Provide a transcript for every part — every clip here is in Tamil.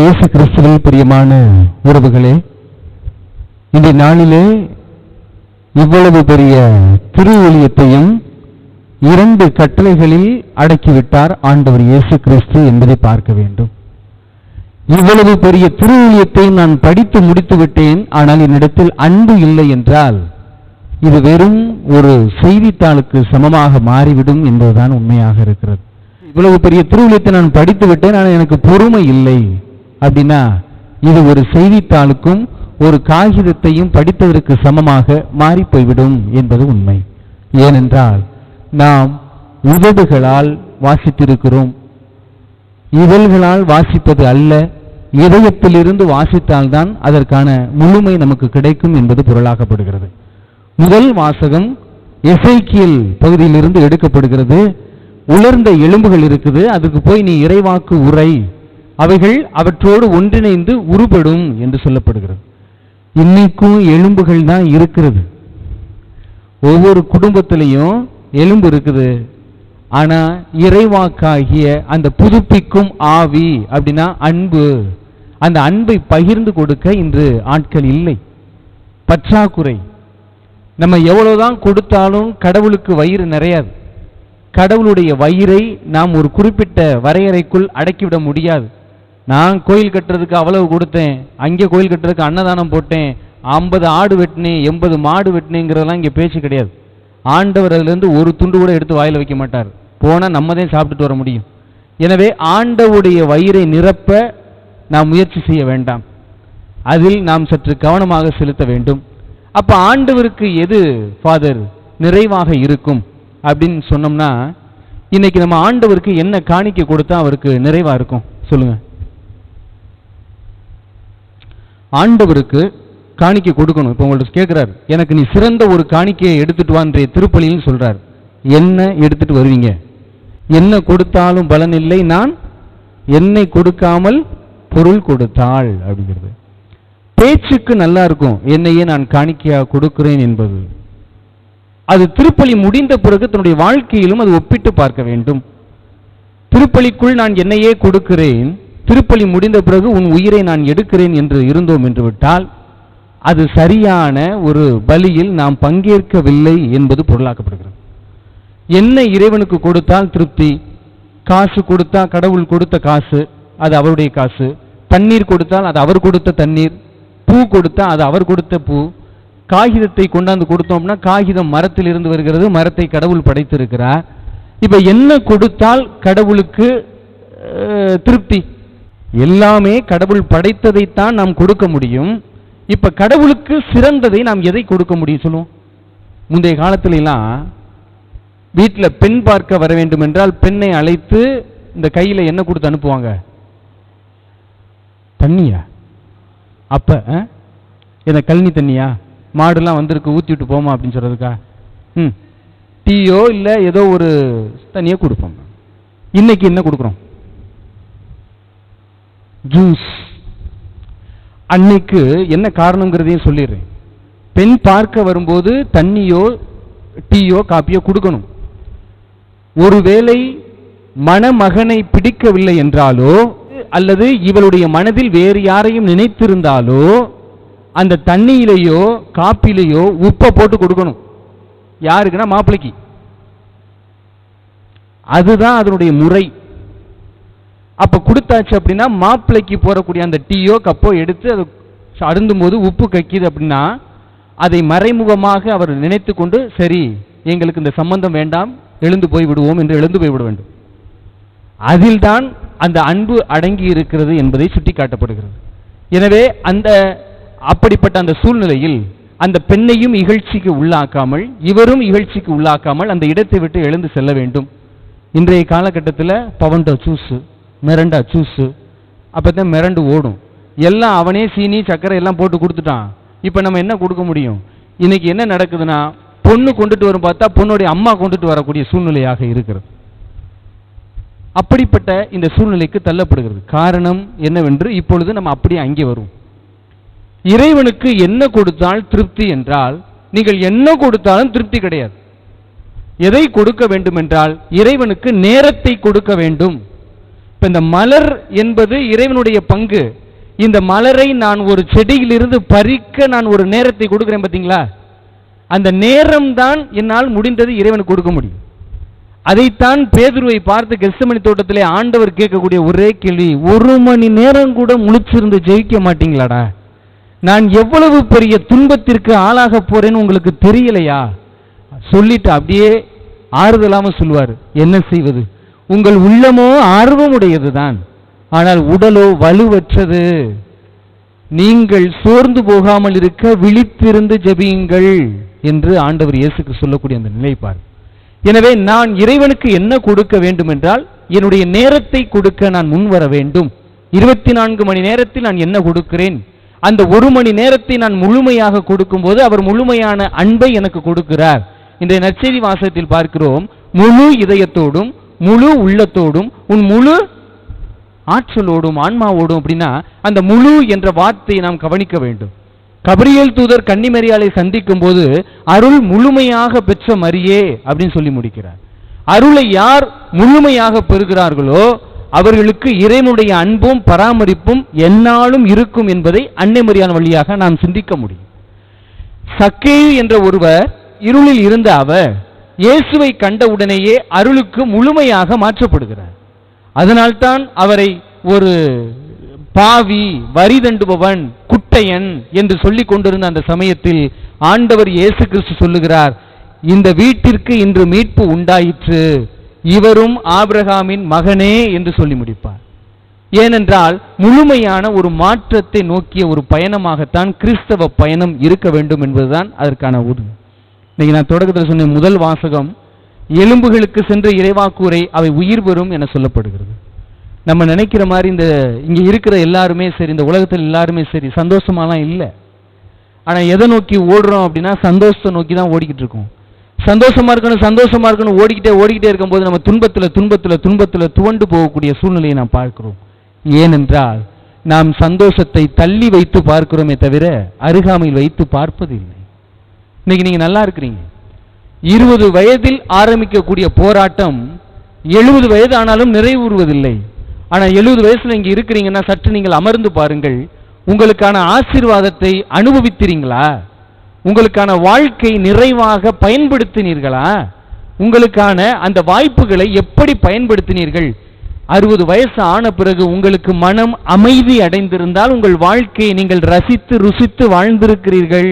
இயேசு கிறிஸ்துவில் பிரியமான உறவுகளே, இந்த நாளிலே இவ்வளவு பெரிய திரு ஊழியத்தையும் 2 கட்டளைகளில் அடக்கிவிட்டார் ஆண்டவர் இயேசு கிறிஸ்து என்பதை பார்க்க வேண்டும். இவ்வளவு பெரிய திரு ஊழியத்தை நான் படித்து முடித்து விட்டேன், ஆனால் என்னிடத்தில் அன்பு இல்லை என்றால் இது வெறும் ஒரு செய்தித்தாளுக்கு சமமாக மாறிவிடும் என்பதுதான் உண்மையாக இருக்கிறது. இவ்வளவு பெரிய திரு ஊழியத்தை நான் படித்து விட்டேன், ஆனால் எனக்கு பொறுமை இல்லை அப்படின்னா இது ஒரு செய்தித்தாளுக்கும் ஒரு காகிதத்தையும் படித்ததற்கு சமமாக மாறி போய்விடும் என்பது உண்மை. ஏனென்றால் நாம் உதடுகளால் வாசித்திருக்கிறோம், இதழ்களால் வாசிப்பது அல்ல, இதயத்திலிருந்து வாசித்தால்தான் அதற்கான முழுமை நமக்கு கிடைக்கும் என்பது பொருளாக்கப்படுகிறது. முதல் வாசகம் எசேக்கியேல் பகுதியிலிருந்து எடுக்கப்படுகிறது. உலர்ந்த எலும்புகள் இருக்குது, அதுக்கு போய் நீ இறைவாக்கு உரை, அவைகள் அவற்றோடு ஒன்றிணைந்து உருப்படும் என்று சொல்லப்படுகிறது. இன்னைக்கும் எலும்புகள் தான் இருக்கிறது. ஒவ்வொரு குடும்பத்திலையும் எலும்பு இருக்குது. ஆனா இறைவாக்காகிய அந்த புதுப்பிக்கும் ஆவி அப்படின்னா அன்பு, அந்த அன்பை பகிர்ந்து கொடுக்க இன்று ஆட்கள் இல்லை, பற்றாக்குறை. நம்ம எவ்வளவுதான் கொடுத்தாலும் கடவுளுக்கு வயிறு நிறையாது. கடவுளுடைய வயிறை நாம் ஒரு குறிப்பிட்ட வரையறைக்குள் அடக்கிவிட முடியாது. நான் கோயில் கட்டுறதுக்கு அவ்வளவு கொடுத்தேன், அங்கே கோயில் கட்டுறதுக்கு அன்னதானம் போட்டேன், 50 ஆடு வெட்டினேன், 80 மாடு வெட்டினேங்கிறதெல்லாம் இங்கே பேச்சு கிடையாது. ஆண்டவர் அதிலிருந்து ஒரு துண்டு கூட எடுத்து வாயில் வைக்க மாட்டார். போனால் நம்ம தான் சாப்பிட்டுட்டு வர முடியும். எனவே ஆண்டவருடைய வயிறை நிரப்ப நாம் முயற்சி செய்ய வேண்டாம், அதில் நாம் சற்று கவனமாக செலுத்த வேண்டும். அப்ப ஆண்டவருக்கு எது ஃபாதர் நிறைவாக இருக்கும் அப்படின்னு சொன்னோம்னா, இன்னைக்கு நம்ம ஆண்டவருக்கு என்ன காணிக்கை கொடுத்தா அவருக்கு நிறைவா இருக்கும் சொல்லுங்க? ஆண்டவருக்கு காணிக்கை கொடுக்கணும். இப்போ உங்கள்ட்ட கேட்கிறார், எனக்கு நீ சிறந்த ஒரு காணிக்கையை எடுத்துட்டு வான்ற திருப்பலின்னு சொல்றார். என்ன எடுத்துட்டு வருவீங்க? என்ன கொடுத்தாலும் பலன் இல்லை, நான் என்னை கொடுக்காமல் பொருள் கொடுத்தாள் அப்படிங்கிறது. பேச்சுக்கு நல்லா இருக்கும், என்னையே நான் காணிக்கையா கொடுக்கிறேன் என்பது. அது திருப்பலி முடிந்த பிறகு தன்னுடைய வாழ்க்கையிலும் அது ஒப்பிட்டு பார்க்க வேண்டும். திருப்பலிக்குள் நான் என்னையே கொடுக்கிறேன், திருப்பலி முடிந்த பிறகு உன் உயிரை நான் எடுக்கிறேன் என்று இருந்தோம் என்று விட்டால் அது சரியான ஒரு பலியில் நாம் பங்கேற்கவில்லை என்பது பொருளாக்கப்படுகிறது. என்ன இறைவனுக்கு கொடுத்தால் திருப்தி? காசு கொடுத்தா கடவுள் கொடுத்த காசு, அது அவருடைய காசு. தண்ணீர் கொடுத்தால் அது அவர் கொடுத்த தண்ணீர். பூ கொடுத்தா அது அவர் கொடுத்த பூ. காகிதத்தை கொண்டாந்து கொடுத்தோம்னா காகிதம் மரத்தில் இருந்து வருகிறது, மரத்தை கடவுள் படைத்திருக்கிறார். இப்ப என்ன கொடுத்தால் கடவுளுக்கு திருப்தி? எல்லாமே கடவுள் படைத்ததைத்தான் நாம் கொடுக்க முடியும். இப்ப கடவுளுக்கு சிறந்ததை நாம் எதை கொடுக்க முடியும் சொல்லுவோம்? முந்தைய காலத்துல எல்லாம் வீட்டில் பெண் பார்க்க வர வேண்டும் என்றால் பெண்ணை அழைத்து இந்த கையில என்ன கொடுத்து அனுப்புவாங்க? தண்ணியா? அப்ப என்ன கழனி தண்ணியா? மாடுலாம் வந்திருக்கு ஊத்தி விட்டு போமா அப்படின்னு சொல்றதுக்கா? டீயோ இல்ல ஏதோ ஒரு தண்ணியோ கொடுப்போம். இன்னைக்கு என்ன கொடுக்குறோம்? ஜூஸ். அன்னைக்கு என்ன காரணங்கிறதையும் சொல்லிடுறேன். பெண் பார்க்க வரும்போது தண்ணியோ டீயோ காப்பியோ கொடுக்கணும். ஒருவேளை மணமகனை பிடிக்கவில்லை என்றாலோ அல்லது இவளுடைய மனதில் வேறு யாரையும் நினைத்திருந்தாலோ அந்த தண்ணியிலேயோ காப்பிலேயோ உப்பை போட்டு கொடுக்கணும். யாருக்குன்னா மாப்பிள்ளைக்கு. அதுதான் அதனுடைய முறை. அப்ப கொடுத்தாச்சு அப்படின்னா மாப்பிள்ளைக்கு போறக்கூடிய அந்த டீயோ கப்போ எடுத்து அது அருந்தும் போது உப்பு கக்கிது அப்படின்னா அதை மறைமுகமாக அவர் நினைத்து கொண்டு சரி எங்களுக்கு இந்த சம்பந்தம் வேண்டாம், எழுந்து போய் விடுவோம் என்று எழுந்து போய் விட வேண்டும். அதில் தான் அந்த அன்பு அடங்கி இருக்கிறது என்பதை சுட்டி காட்டப்படுகிறது. எனவே அப்படிப்பட்ட அந்த சூழ்நிலையில் அந்த பெண்ணையும் இகழ்ச்சிக்கு உள்ளாக்காமல் இவரும் இகழ்ச்சிக்கு உள்ளாக்காமல் அந்த இடத்தை விட்டு எழுந்து செல்ல வேண்டும். இன்றைய காலகட்டத்தில் பவண்டோ சூஸு, மிரண்டா சூஸு, அப்பதான் மிரண்டு ஓடும். எல்லாம் அவனே சீனி சர்க்கரை எல்லாம் போட்டு கொடுத்துட்டான். இப்ப நம்ம என்ன கொடுக்க முடியும்? இன்னைக்கு என்ன நடக்குதுன்னா பொண்ணு கொண்டுட்டு வரும் பார்த்தா பொண்ணுடைய அம்மா கொண்டுட்டு வரக்கூடிய சூழ்நிலையாக இருக்கிறது. அப்படிப்பட்ட இந்த சூழ்நிலைக்கு தள்ளப்படுகிறது. காரணம் என்னவென்று இப்பொழுது நம்ம அப்படியே அங்கே வரும். இறைவனுக்கு என்ன கொடுத்தால் திருப்தி என்றால் நீங்கள் என்ன கொடுத்தாலும் திருப்தி கிடையாது. எதை கொடுக்க வேண்டும் என்றால் இறைவனுக்கு நேரத்தை கொடுக்க வேண்டும். இப்ப இந்த மலர் என்பது இறைவனுடைய பங்கு. இந்த மலரை நான் ஒரு செடியிலிருந்து பறிக்க நான் ஒரு நேரத்தை கொடுக்கிறேன் பார்த்தீங்களா, அந்த நேரம் தான் என்னால் முடிந்தது இறைவனுக்கு கொடுக்க முடியும். அதைத்தான் பேதுருவை பார்த்து கெத்செமனி தோட்டத்திலே ஆண்டவர் கேட்கக்கூடிய ஒரே கேள்வி, 1 மணி நேரம் கூட முழிச்சிருந்து ஜெயிக்க மாட்டீங்களாடா? நான் எவ்வளவு பெரிய துன்பத்திற்கு ஆளாக போறேன்னு உங்களுக்கு தெரியலையா? சொல்லிட்டு அப்படியே ஆறுதலாம சொல்லுவார், என்ன செய்வது, உங்கள் உள்ளமோ ஆர்வமுடையதுதான், ஆனால் உடலோ வலுவற்றது. நீங்கள் சோர்ந்து போகாமல் இருக்க விழித்திருந்து ஜெபியுங்கள் என்று ஆண்டவர் இயேசுக்கு சொல்லக்கூடிய அந்த நிலைப்பாடு. எனவே நான் இறைவனுக்கு என்ன கொடுக்க வேண்டும் என்றால், என்னுடைய நேரத்தை கொடுக்க நான் முன்வர வேண்டும். 24 மணி நேரத்தில் நான் என்ன கொடுக்கிறேன், அந்த 1 மணி நேரத்தை நான் முழுமையாக கொடுக்கும் போது அவர் முழுமையான அன்பை எனக்கு கொடுக்கிறார். இன்றைய நற்செய்தி வாசகத்தில் பார்க்கிறோம், முழு இதயத்தோடும் முழு உள்ளத்தோடும் உன் முழு ஆற்றலோடும் ஆன்மாவோடும். அப்படின்னா அந்த முழு என்ற வார்த்தையை நாம் கவனிக்க வேண்டும். கபிரியேல் தூதர் கன்னிமரியாளை சந்திக்கும் போது அருள் முழுமையாக பெற்ற மரியே அப்படின்னு சொல்லி முடிக்கிறார். அருளை யார் முழுமையாக பெறுகிறார்களோ அவர்களுக்கு இறைவனுடைய அன்பும் பராமரிப்பும் எந்நாளும் இருக்கும் என்பதை அன்னை மரியாள் வழியாக நாம் சிந்திக்க முடியும். சக்கேயு என்ற ஒருவர் இருளில் இருந்த அவர் இயேசுவை கண்டவுடனேயே அருளுக்கு முழுமையாக மாற்றப்படுகிறார். அதனால்தான் அவரை ஒரு பாவி, வரி தண்டுபவன், குட்டையன் என்று சொல்லிக் கொண்டிருந்த அந்த சமயத்தில் ஆண்டவர் இயேசு கிறிஸ்து சொல்லுகிறார், இந்த வீட்டிற்கு இன்று மீட்பு உண்டாயிற்று, இவரும் ஆபிரகாமின் மகனே என்று சொல்லி முடிப்பார். ஏனென்றால் முழுமையான ஒரு மாற்றத்தை நோக்கிய ஒரு பயணமாகத்தான் கிறிஸ்தவ பயணம் இருக்க வேண்டும் என்பதுதான் அதற்கான உறுதி. இன்னைக்கு நான் தொடக்கத்தில் சொன்ன முதல் வாசகம், எலும்புகளுக்கு சென்று இறைவாக்கூரை அவை உயிர் பெறும் என சொல்லப்படுகிறது. நம்ம நினைக்கிற மாதிரி இங்க இருக்கிற எல்லாருமே சரி, இந்த உலகத்தில் எல்லாருமே சரி சந்தோஷமாலாம் இல்லை. ஆனா எதை நோக்கி ஓடுறோம் அப்படின்னா சந்தோஷத்தை நோக்கி தான் ஓடிக்கிட்டு இருக்கோம். சந்தோஷமா இருக்கணும் ஓடிக்கிட்டே இருக்கும்போது நம்ம துன்பத்துல துவண்டு போகக்கூடிய சூழ்நிலையை நாம் பார்க்கிறோம். ஏனென்றால் நாம் சந்தோஷத்தை தள்ளி வைத்து பார்க்கிறோமே தவிர அருகாமையில் வைத்து பார்ப்பதில்லை. இன்னைக்கு நீங்க நல்லா இருக்கிறீங்க, 20 வயதில் ஆரம்பிக்கக்கூடிய போராட்டம் 70 வயது ஆனாலும் நிறைவுறுவதில்லை. ஆனா 70 வயசுல இங்க இருக்கிறீங்கன்னா சற்று நீங்கள் அமர்ந்து பாருங்கள், உங்களுக்கான ஆசீர்வாதத்தை அனுபவித்தீர்களா? உங்களுக்கான வாழ்க்கை நிறைவாக பயன்படுத்தினீர்களா? உங்களுக்கான அந்த வாய்ப்புகளை எப்படி பயன்படுத்தினீர்கள்? 60 வயசு ஆன பிறகு உங்களுக்கு மனம் அமைதி அடைந்திருந்தால் உங்கள் வாழ்க்கையை நீங்கள் ரசித்து ருசித்து வாழ்ந்திருக்கிறீர்கள்.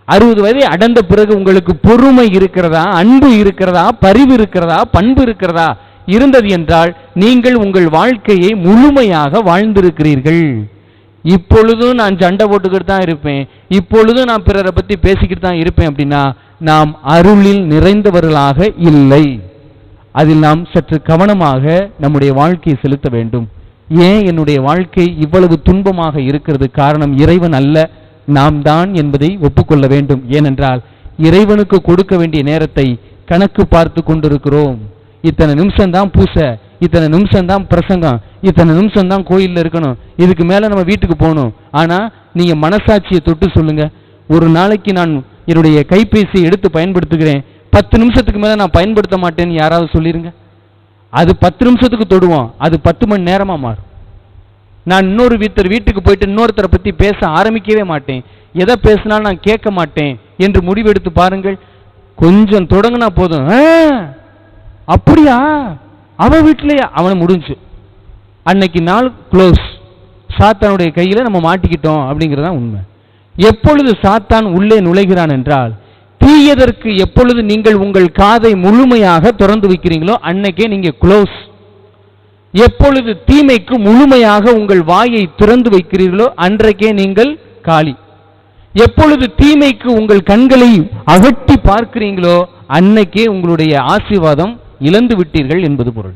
60 வயதை அடைந்த பிறகு உங்களுக்கு பொறுமை இருக்கிறதா, அன்பு இருக்கிறதா, பரிவு இருக்கிறதா, பண்பு இருக்கிறதா? இருந்தது என்றால் நீங்கள் உங்கள் வாழ்க்கையை முழுமையாக வாழ்ந்திருக்கிறீர்கள். இப்பொழுதும் நான் சண்டை போட்டுக்கிட்டு தான் இருப்பேன், இப்பொழுதும் நான் பிறரை பற்றி பேசிக்கிட்டு தான் இருப்பேன் அப்படின்னா நாம் அருளில் நிறைந்தவர்களாக இல்லை. அதில் நாம் சற்று கவனமாக நம்முடைய வாழ்க்கையை செலுத்த வேண்டும். ஏன் என்னுடைய வாழ்க்கை இவ்வளவு துன்பமாக இருக்கிறது? காரணம் இறைவன் அல்ல, நாம் தான் என்பதை ஒப்புக்கொள்ள வேண்டும். ஏனென்றால் இறைவனுக்கு கொடுக்க வேண்டிய நேரத்தை கணக்கு பார்த்து கொண்டிருக்கிறோம். இத்தனை நிமிஷம் தான் பூசை, இத்தனை நிமிஷம் தான் பிரசங்கம், இத்தனை நிமிஷம் தான் கோயிலில் இருக்கணும், இதுக்கு மேல நம்ம வீட்டுக்கு போகணும். ஆனா நீங்க மனசாட்சியை தொட்டு சொல்லுங்க, ஒரு நாளைக்கு நான் என்னுடைய கைபேசியை எடுத்து பயன்படுத்துகிறேன், 10 நிமிஷத்துக்கு மேல நான் பயன்படுத்த மாட்டேன்னு யாராவது சொல்லிருங்க. அது 10 நிமிஷத்துக்கு தொடுவோம், அது 10 மணி நேரமா மாறும். நான் இன்னொரு வீட்டுக்கு போயிட்டு இன்னொருத்தரை பத்தி பேச ஆரம்பிக்கவே மாட்டேன், எதை பேசினாலும் நான் கேட்க மாட்டேன் என்று முடிவெடுத்து பாருங்கள். கொஞ்சம் தொடங்கினா போதும், அப்படியா அவ வீட்டிலேயே அவனை முடிஞ்சு, அன்னைக்கு நாள் க்ளோஸ், சாத்தானுடைய கையில நம்ம மாட்டிக்கிட்டோம் அப்படிங்கிறதான் உண்மை. எப்பொழுது சாத்தான் உள்ளே நுழைகிறான் என்றால், தீயதற்கு எப்பொழுது நீங்கள் உங்கள் காதை முழுமையாக திறந்து வைக்கிறீங்களோ அன்னைக்கே நீங்க க்ளோஸ். எப்பொழுது தீமைக்கு முழுமையாக உங்கள் வாயை திறந்து வைக்கிறீர்களோ அன்றைக்கே நீங்கள் காலி. எப்பொழுது தீமைக்கு உங்கள் கண்களை அகட்டி பார்க்கிறீங்களோ அன்னைக்கே உங்களுடைய ஆசீர்வாதம் இழந்து விட்டீர்கள் என்பது பொருள்.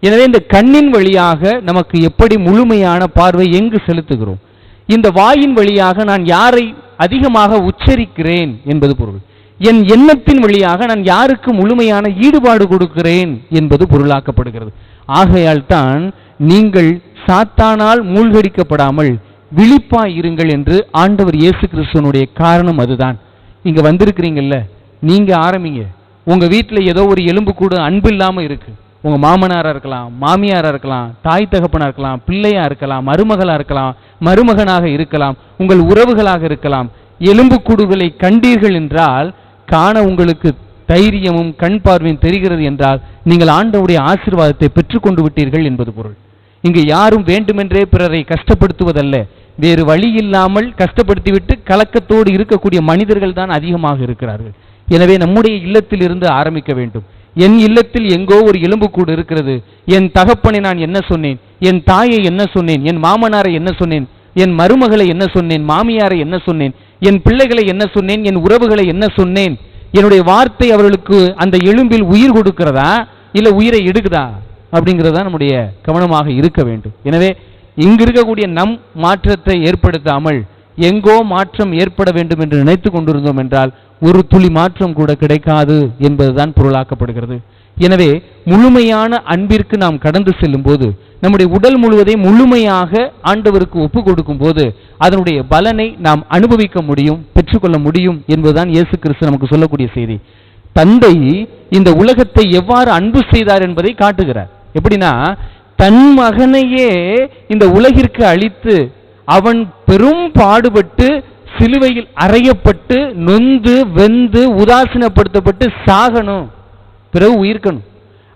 எனவே இந்த கண்ணின் வழியாக நமக்கு எப்படி முழுமையான பார்வை எங்கு செலுத்துகிறோம், இந்த வாயின் வழியாக நான் யாரை அதிகமாக உச்சரிக்கிறேன் என்பது பொருள், என் எண்ணத்தின் வழியாக நான் யாருக்கு முழுமையான ஈடுபாடு கொடுக்கிறேன் என்பது பொருளாக்கப்படுகிறது. ஆகையால் தான் நீங்கள் சாத்தானால் மூழ்கடிக்கப்படாமல் விழிப்பாய் இருங்கள் என்று ஆண்டவர் இயேசு கிறிஸ்துவனுடைய காரணம் அதுதான். இங்க வந்திருக்கிறீங்கல்ல, நீங்க ஆரம்பிங்க. உங்க வீட்டில் ஏதோ ஒரு எலும்பு கூட அன்பு இல்லாம இருக்கு, உங்க மாமனாரா இருக்கலாம், மாமியாரா இருக்கலாம், தாய் தகப்பனா இருக்கலாம், பிள்ளையா இருக்கலாம், மருமகளா இருக்கலாம், மருமகனாக இருக்கலாம், உங்கள் உறவுகளாக இருக்கலாம். எலும்புக்கூடுகளை கண்டீர்கள் என்றால், காண உங்களுக்கு தைரியமும் கண் பார்வையும் தெரிகிறது என்றால், நீங்கள் ஆண்டவருடைய ஆசீர்வாதத்தை பெற்றுக்கொண்டு விட்டீர்கள் என்பது பொருள். இங்கு யாரும் வேண்டுமென்றே பிறரை கஷ்டப்படுத்துவதல்ல, வேறு வழி இல்லாமல் கஷ்டப்படுத்திவிட்டு கலக்கத்தோடு இருக்கக்கூடிய மனிதர்கள் தான் அதிகமாக இருக்கிறார்கள். எனவே நம்முடைய இல்லத்தில் இருந்து ஆரம்பிக்க வேண்டும். என் இல்லத்தில் எங்கோ ஒரு எலும்புக்கூடு இருக்கிறது. என் தகப்பனை நான் என்ன சொன்னேன், என் தாயை என்ன சொன்னேன், என் மாமனாரை என்ன சொன்னேன், என் மருமகளை என்ன சொன்னேன், மாமியாரை என்ன சொன்னேன், என் பிள்ளைகளை என்ன சொன்னேன், என் உறவுகளை என்ன சொன்னேன், என்னுடைய வார்த்தை அவர்களுக்கு அந்த எலும்பில் உயிர் கொடுக்கிறதா இல்ல உயிரை எடுக்குதா அப்படிங்கிறதா நம்முடைய கவனமாக இருக்க வேண்டும். எனவே இங்கு இருக்கக்கூடிய நம் மாற்றத்தை ஏற்படுத்தாமல் எங்கோ மாற்றம் ஏற்பட வேண்டும் என்று நினைத்து கொண்டிருந்தோம் என்றால் ஒரு துளி மாற்றம் கூட கிடைக்காது என்பதுதான் பொருளாக்கப்படுகிறது. எனவே முழுமையான அன்பிற்கு நாம் கடந்து செல்லும் போது, நம்முடைய உடல் முழுவதை முழுமையாக ஆண்டவருக்கு ஒப்பு கொடுக்கும் போது அதனுடைய பலனை நாம் அனுபவிக்க முடியும், பெற்றுக்கொள்ள முடியும் என்பதுதான் இயேசு கிறிஸ்து நமக்கு சொல்லக்கூடிய செய்தி. தந்தை இந்த உலகத்தை எவ்வாறு அன்பு செய்தார் என்பதை காட்டுகிறார். எப்படின்னா, தன் மகனையே இந்த உலகிற்கு அளித்து அவன் பெரும் பாடுபட்டு சிலுவையில் அறையப்பட்டு நொந்து வெந்து உதாசீனப்படுத்தப்பட்டு சாகணும், பிறகு உயிர்க்கணும்.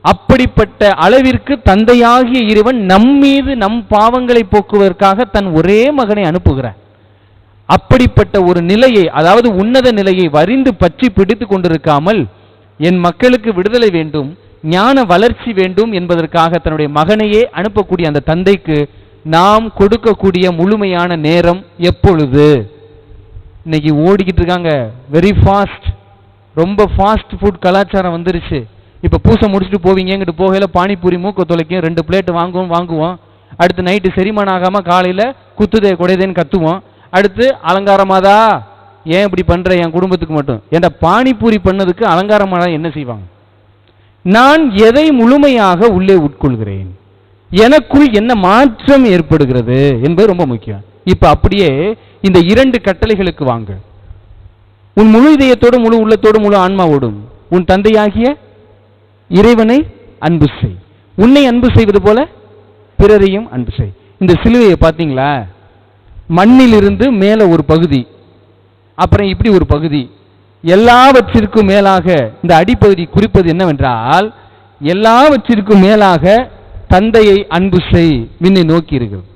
அப்படிப்பட்ட அளவிற்கு தந்தையாகிய இறைவன் நம்மீது நம் பாவங்களை போக்குவதற்காக தன் ஒரே மகனை அனுப்புகிறார். அப்படிப்பட்ட ஒரு நிலையை, அதாவது உன்னத நிலையை வரிந்து பற்றி பிடித்து கொண்டிருக்காமல், என் மக்களுக்கு விடுதலை வேண்டும், ஞான வளர்ச்சி வேண்டும் என்பதற்காக தன்னுடைய மகனையே அனுப்பக்கூடிய அந்த தந்தைக்கு நாம் கொடுக்கக்கூடிய முழுமையான நேரம் எப்பொழுது? இன்னைக்கு ஓடிக்கிட்டு இருக்காங்க வெரி ஃபாஸ்ட், ரொம்ப ஃபாஸ்ட் ஃபுட் கலாச்சாரம் வந்துருச்சு. இப்போ பூசை முடிச்சுட்டு போவீங்க, இங்கிட்டு போகையில பானிபூரி மூக்க தொலைக்கும், 2 பிளேட் வாங்குவோம். அடுத்து நைட்டு செரிமானம் ஆகாமல் காலையில் குத்துதே குடையதேன்னு கத்துவோம். அடுத்து அலங்காரமாதா, ஏன் இப்படி பண்ற, என் குடும்பத்துக்கு மட்டும் ஏன்டா பானிபூரி பண்ணதுக்கு அலங்காரமாதா என்ன செய்வாங்க? நான் எதை முழுமையாக உள்ளே உட்கொள்கிறேன், எனக்குள் என்ன மாற்றம் ஏற்படுகிறது என்பது ரொம்ப முக்கியம். இப்ப அப்படியே இந்த 2 கட்டளைகளுக்கு வாங்க. உன் முழு இதயத்தோடு, முழு உள்ளத்தோடு, முழு ஆன்மாவோடும் உன் தந்தையாகிய இறைவனை அன்பு செய். உன்னை அன்பு செய்வது போல பிறரையும் அன்பு செய். இந்த சிலுவையை பார்த்தீங்களா? மண்ணிலிருந்து மேல ஒரு பகுதி, அப்புறம் இப்படி ஒரு பகுதி, எல்லாவற்றிற்கும் மேலாக இந்த அடிப்பகுதி குறிப்பது என்னவென்றால், எல்லாவற்றிற்கும் மேலாக தந்தையை அன்பு செய், விண்ணை நோக்கி இருக்கிறது.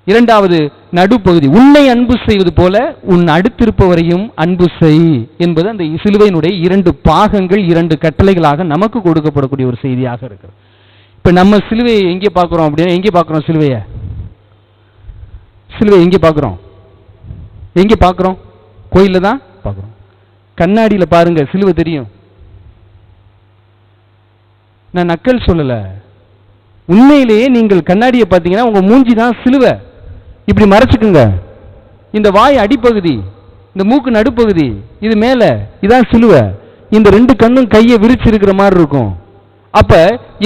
இரண்டாவது நடுப்பகுதி, உன்னை அன்பு செய்வது போல உன் அடுத்திருப்பவரையும் அன்பு செய் என்பது அந்த சிலுவையினுடைய 2 பாகங்கள், 2 கட்டளைகளாக நமக்கு கொடுக்கப்படக்கூடிய ஒரு செய்தியாக இருக்கிறது. இப்ப நம்ம சிலுவையை எங்கே பார்க்கிறோம் அப்படின்னா, எங்கே பார்க்கிறோம் சிலுவையை? சிலுவை எங்கே பார்க்கிறோம்? எங்கே பார்க்கிறோம்? கோயில்ல தான் பார்க்கிறோம். கண்ணாடியில பாருங்க, சிலுவை தெரியும். நான் நக்கல் சொல்லல, உண்மையிலேயே நீங்கள் கண்ணாடியை பார்த்தீங்கன்னா உங்க மூஞ்சி தான் சிலுவை. இப்படி மறைச்சுக்குங்க. இந்த வாய் அடிப்பகுதி, இந்த மூக்கு நடுப்பகுதி, இது மேல, இதான் சிலுவை. இந்த 2 கண்ணும் கையை விரிச்சிருக்கிற மாதிரி இருக்கும். அப்ப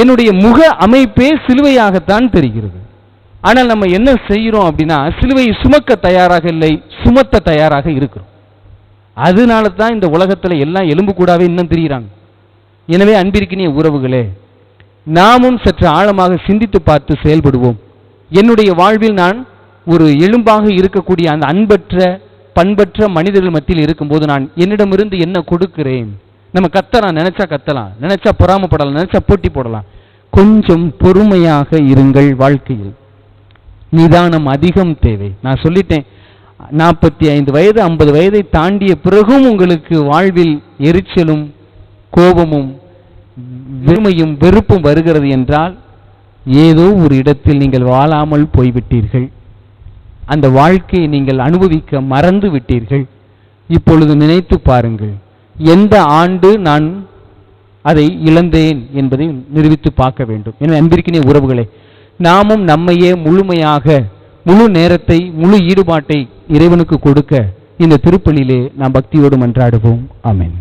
என்னுடைய முக அமைப்பே சிலுவையாகத்தான் தெரிகிறது. ஆனால் நம்ம என்ன செய்யறோம் அப்படின்னா, சிலுவையை சுமக்க தயாராக இல்லை, சுமத்த தயாராக இருக்கிறோம். அதனால தான் இந்த உலகத்துல எல்லாம் எலும்பு கூடாவே இன்னும் தெரியுறாங்க. எனவே அன்பிற்கினிய உறவுகளே, நாமும் சற்று ஆழமாக சிந்தித்து பார்த்து செயல்படுவோம். என்னுடைய வாழ்வில் நான் ஒரு எலும்பாக இருக்கக்கூடிய அந்த அன்பற்ற பண்பற்ற மனிதர்கள் மத்தியில் இருக்கும்போது நான் என்னிடமிருந்து என்ன கொடுக்கிறேன்? நம்ம கத்தலாம், நினைச்சா கத்தலாம், நினைச்சா பொறாமப்படலாம், நினைச்சா போட்டி போடலாம். கொஞ்சம் பொறுமையாக இருங்கள். வாழ்க்கையில் நிதானம் அதிகம் தேவை. நான் சொல்லிட்டேன், 45 வயது 50 வயதை தாண்டிய பிறகும் உங்களுக்கு வாழ்வில் எரிச்சலும் கோபமும் வெறுமையும் வெறுப்பும் வருகிறது என்றால் ஏதோ ஒரு இடத்தில் நீங்கள் வாழாமல் போய்விட்டீர்கள். அந்த வாழ்க்கையை நீங்கள் அனுபவிக்க மறந்து விட்டீர்கள். இப்பொழுது நினைத்து பாருங்கள், எந்த ஆண்டு நான் அதை இழந்தேன் என்பதை நிரூபித்து பார்க்க வேண்டும். எனவே அன்பிற்கினிய உறவுகளே, நாமும் நம்மையே முழுமையாக, முழு நேரத்தை, முழு ஈடுபாட்டை இறைவனுக்கு கொடுக்க இந்த திருப்பலியிலே நாம் பக்தியோடு மன்றாடுவோம். ஆமென்.